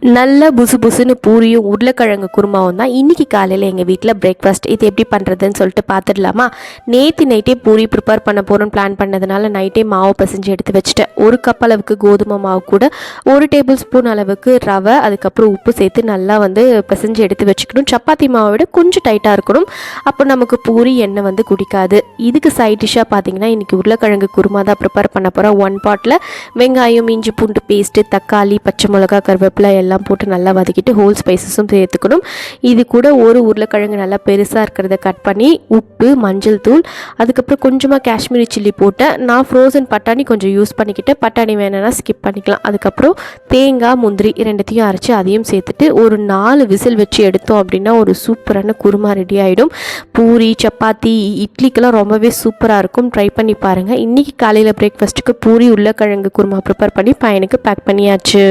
நல்ல புசு புசுன்னு பூரியும் உருளைக்கிழங்கு குருமாவும் தான் இன்றைக்கி காலையில் எங்கள் வீட்டில் பிரேக்ஃபாஸ்ட். இது எப்படி பண்ணுறதுன்னு சொல்லிட்டு பார்த்துடலாமா? நேற்று நைட்டே பூரி ப்ரிப்பேர் பண்ண போகிறோன்னு பிளான் பண்ணதுனால நைட்டே மாவு பசைஞ்சு எடுத்து வச்சுட்டேன். 1 கப் அளவுக்கு கோதுமை மாவு கூட 1 டேபிள் ஸ்பூன் அளவுக்கு ரவை, அதுக்கப்புறம் உப்பு சேர்த்து நல்லா பசைஞ்சு எடுத்து வச்சுக்கணும். சப்பாத்தி மாவை விட கொஞ்சம் டைட்டாக இருக்கணும். அப்போ நமக்கு பூரி எண்ணெய் குடிக்காது. இதுக்கு சைட் டிஷ்ஷாக பார்த்தீங்கன்னா இன்றைக்கி உருளைக்கிழங்கு குருமா தான் ப்ரிப்பேர் பண்ண போகிறோம். 1 பாட்டில் வெங்காயம், இஞ்சி பூண்டு பேஸ்ட்டு, தக்காளி, பச்சை மிளகா, கருவேப்பிலை எல்லாம் போட்டு நல்லா வதக்கிட்டு ஹோல் ஸ்பைசஸும் சேர்த்துக்கணும். இது கூட ஒரு உருளைக்கிழங்கு நல்லா பெருசாக இருக்கிறத கட் பண்ணி உப்பு, மஞ்சள் தூள், அதுக்கப்புறம் கொஞ்சமாக காஷ்மீரி சில்லி போட்டேன். நான் ஃப்ரோசன் பட்டாணி கொஞ்சம் யூஸ் பண்ணிக்கிட்டேன். பட்டாணி வேணும்னா ஸ்கிப் பண்ணிக்கலாம். அதுக்கப்புறம் தேங்காய், முந்திரி ரெண்டுத்தையும் அரைச்சி அதையும் சேர்த்துட்டு ஒரு 4 விசில் வச்சு எடுத்தோம் அப்படின்னா ஒரு சூப்பரான குருமா ரெடி ஆகிடும். பூரி, சப்பாத்தி, இட்லிக்கெல்லாம் ரொம்பவே சூப்பராக இருக்கும். ட்ரை பண்ணி பாருங்கள். இன்றைக்கி காலையில் பிரேக்ஃபாஸ்ட்டுக்கு பூரி உருளைக்கிழங்கு குருமா ப்ரிப்பேர் பண்ணி பையனுக்கு பேக் பண்ணியாச்சு.